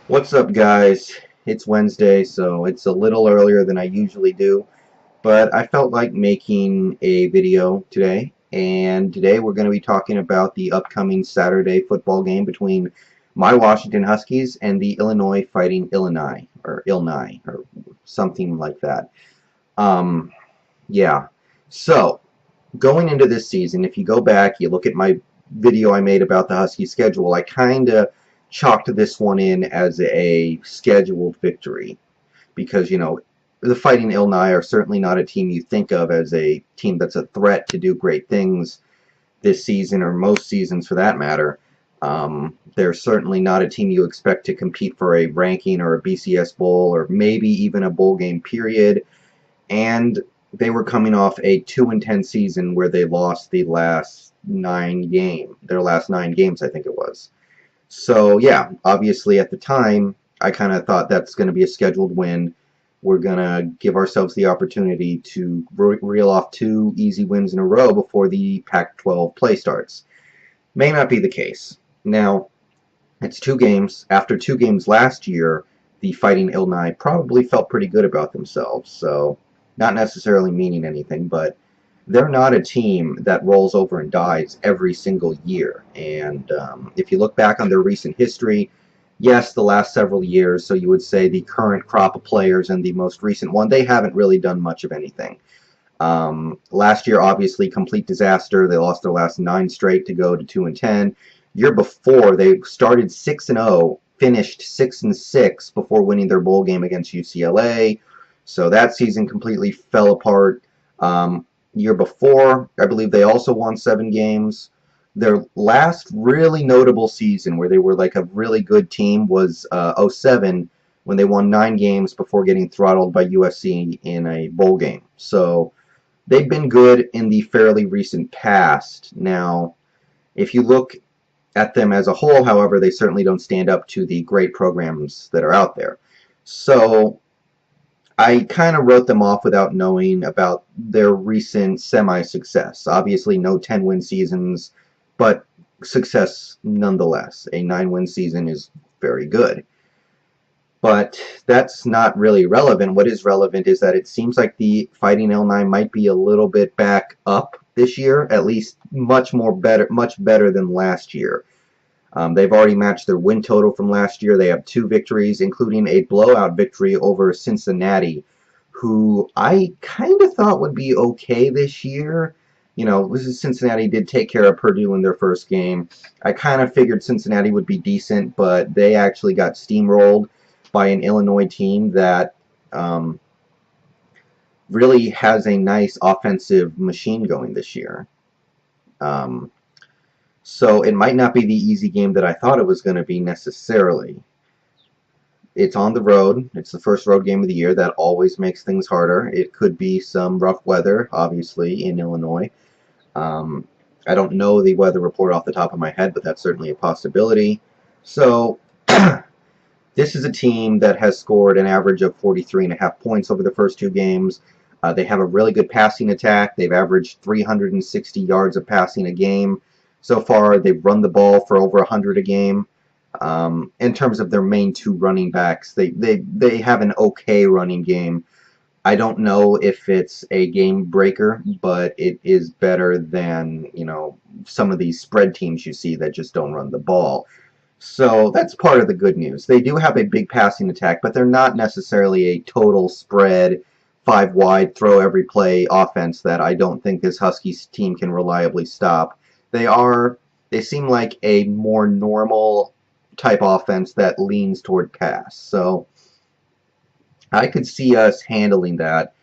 What's up, guys? It's Wednesday, so it's a little earlier than I usually do, but I felt like making a video today, and today we're going to be talking about the upcoming Saturday football game between my Washington Huskies and the Illinois Fighting Illini, or something like that. Um, yeah. So, going into this season, if you go back, you look at my video I made about the Husky schedule, I kind of chalked this one in as a scheduled victory because, the Fighting Illini are certainly not a team you think of as a team that's a threat to do great things this season or most seasons for that matter. They're certainly not a team you expect to compete for a ranking or a BCS bowl or maybe even a bowl game period. And they were coming off a 2-10 season where they lost their last 9 games, I think it was. So yeah, obviously at the time, I kind of thought that's going to be a scheduled win. We're going to give ourselves the opportunity to reel off 2 easy wins in a row before the Pac-12 play starts. May not be the case. Now, it's 2 games. After 2 games last year, the Fighting Illini probably felt pretty good about themselves. So, not necessarily meaning anything, but they're not a team that rolls over and dies every single year. And if you look back on their recent history, yes, the last several years, so you would say the current crop of players and the most recent one, they haven't really done much of anything. Last year, obviously, complete disaster. They lost their last 9 straight to go to 2-10. Year before, they started 6-0, finished 6-6 before winning their bowl game against UCLA. So that season completely fell apart. Year before, I believe they also won 7 games. Their last really notable season where they were like a really good team was 07 when they won 9 games before getting throttled by USC in a bowl game. So they've been good in the fairly recent past. Now, if you look at them as a whole, however, they certainly don't stand up to the great programs that are out there. So I kind of wrote them off without knowing about their recent semi-success. Obviously, no 10-win seasons, but success nonetheless. A 9-win season is very good. But that's not really relevant. What is relevant is that it seems like the Fighting Illini might be a little bit back up this year, at least much better than last year. They've already matched their win total from last year. They have 2 victories, including a blowout victory over Cincinnati, who I kind of thought would be okay this year. Cincinnati did take care of Purdue in their first game. I kind of figured Cincinnati would be decent, but they actually got steamrolled by an Illinois team that really has a nice offensive machine going this year. So it might not be the easy game that I thought it was going to be necessarily. It's on the road. It's the first road game of the year. That always makes things harder. It could be some rough weather, obviously, in Illinois. I don't know the weather report off the top of my head, but that's certainly a possibility. So this is a team that has scored an average of 43.5 points over the first 2 games. They have a really good passing attack. They've averaged 360 yards of passing a game. So far, they've run the ball for over 100 a game. In terms of their main 2 running backs, they have an okay running game. I don't know if it's a game breaker, but it is better than, some of these spread teams you see that just don't run the ball. So that's part of the good news. They do have a big passing attack, but they're not necessarily a total spread, 5 wide, throw every play offense that I don't think this Huskies team can reliably stop. They seem like a more normal type offense that leans toward pass. So I could see us handling that.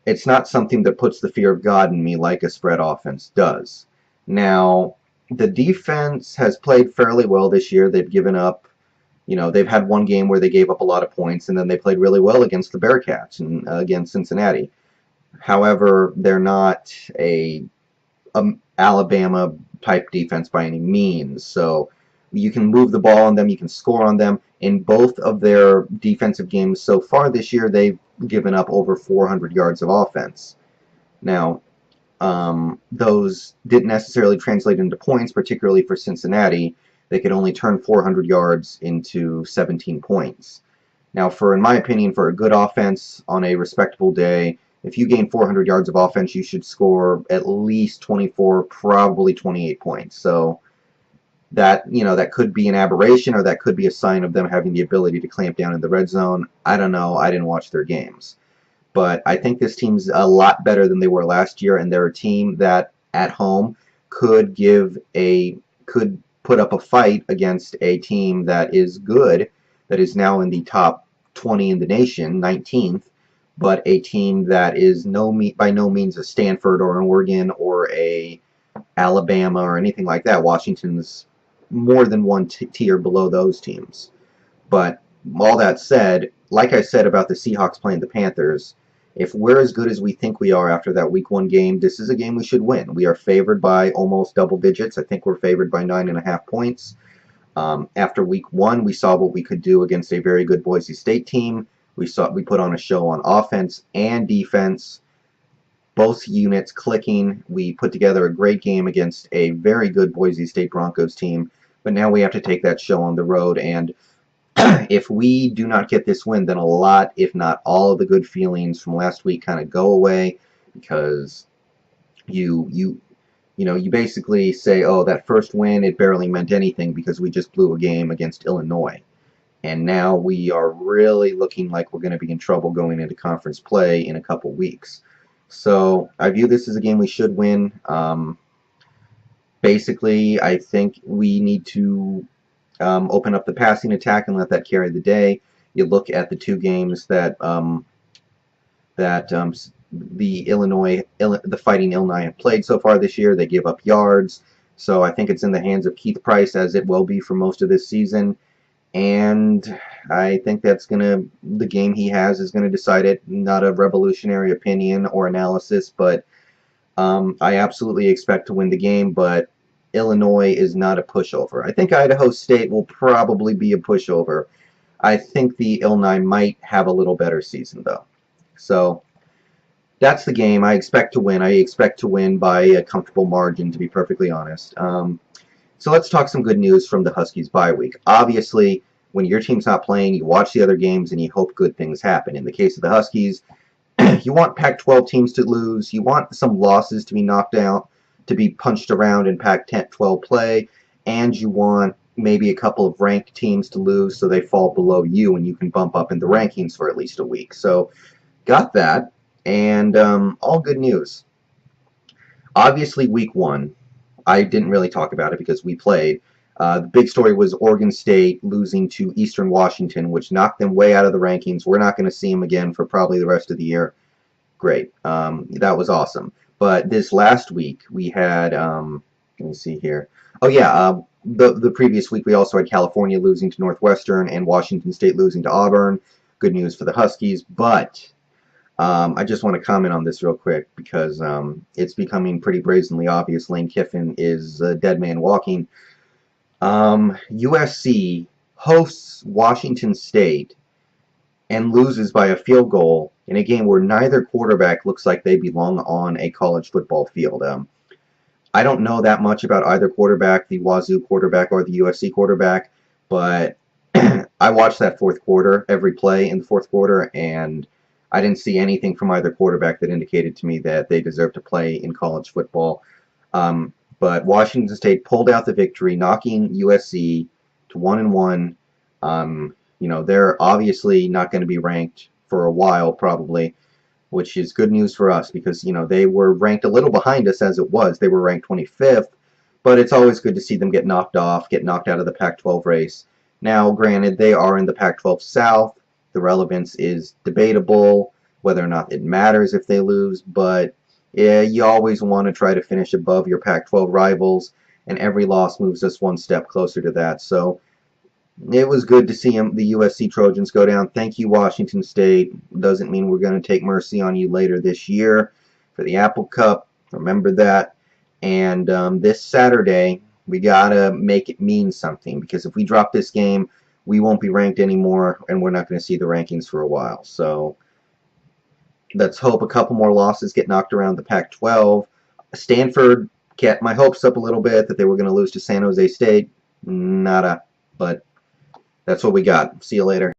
It's not something that puts the fear of God in me like a spread offense does. Now, the defense has played fairly well this year. They've given up, they've had 1 game where they gave up a lot of points, and then they played really well against the Bearcats and against Cincinnati. However, they're not a Alabama type defense by any means. So you can move the ball on them, you can score on them. In both of their defensive games so far this year, they've given up over 400 yards of offense. Now, those didn't necessarily translate into points, particularly for Cincinnati. they could only turn 400 yards into 17 points. Now, in my opinion, for a good offense on a respectable day, if you gain 400 yards of offense, you should score at least 24, probably 28 points. So that could be an aberration, or that could be a sign of them having the ability to clamp down in the red zone. I don't know. I didn't watch their games. But I think this team's a lot better than they were last year, and they're a team that at home could put up a fight against a team that is good, that is now in the top 20 in the nation, 19th, but a team that is by no means a Stanford or an Oregon or a Alabama or anything like that. Washington's more than one tier below those teams. But all that said, like I said about the Seahawks playing the Panthers, if we're as good as we think we are after that Week 1 game, this is a game we should win. We are favored by almost double digits. I think we're favored by 9.5 points. After Week 1, we saw what we could do against a very good Boise State team. We put on a show on offense and defense, both units clicking. We put together a great game against a very good Boise State Broncos team. But now we have to take that show on the road, and if we do not get this win, then a lot, if not all, of the good feelings from last week kind of go away, because you basically say, oh, that first win, it barely meant anything because we just blew a game against Illinois. And now we are really looking like we're going to be in trouble going into conference play in a couple weeks. So I view this as a game we should win. Basically, I think we need to open up the passing attack and let that carry the day. You look at the two games that the Fighting Illini have played so far this year. They give up yards, so I think it's in the hands of Keith Price, as it will be for most of this season. And I think the game he has is going to decide it. Not a revolutionary opinion or analysis, but I absolutely expect to win the game, but Illinois is not a pushover. I think Idaho State will probably be a pushover. I think the Illini might have a little better season, though. So that's the game. I expect to win. I expect to win by a comfortable margin, to be perfectly honest. So let's talk some good news from the Huskies bye week. Obviously, when your team's not playing, you watch the other games and you hope good things happen. In the case of the Huskies, you want Pac-12 teams to lose. You want some losses to be knocked out, to be punched around in Pac-12 play, and you want maybe a couple of ranked teams to lose so they fall below you and you can bump up in the rankings for at least a week. So got that, and all good news. Obviously, Week 1, I didn't really talk about it because we played. The big story was Oregon State losing to Eastern Washington, which knocked them way out of the rankings. We're not going to see them again for probably the rest of the year. Great. That was awesome. But this last week, we had, let me see here. Oh, yeah, the previous week, we also had California losing to Northwestern and Washington State losing to Auburn. Good news for the Huskies. But I just want to comment on this real quick because it's becoming pretty brazenly obvious Lane Kiffin is a dead man walking. USC hosts Washington State and loses by a field goal in a game where neither quarterback looks like they belong on a college football field. I don't know that much about either quarterback, the Wazoo quarterback or the USC quarterback, but I watched that fourth quarter, every play in the fourth quarter, and I didn't see anything from either quarterback that indicated to me that they deserve to play in college football. But Washington State pulled out the victory, knocking USC to 1-1. They're obviously not going to be ranked for a while, probably, which is good news for us because, they were ranked a little behind us as it was. They were ranked 25th, but it's always good to see them get knocked off, get knocked out of the Pac-12 race. Now, granted, they are in the Pac-12 South. The relevance is debatable, whether or not it matters if they lose, but yeah, you always want to try to finish above your Pac-12 rivals, and every loss moves us one step closer to that. So it was good to see the USC Trojans go down. Thank you, Washington State. Doesn't mean we're going to take mercy on you later this year for the Apple Cup. Remember that. And this Saturday, we got to make it mean something, because if we drop this game, we won't be ranked anymore, and we're not going to see the rankings for a while. So let's hope a couple more losses get knocked around the Pac-12. Stanford kept my hopes up a little bit that they were going to lose to San Jose State. Nada. But that's what we got. See you later.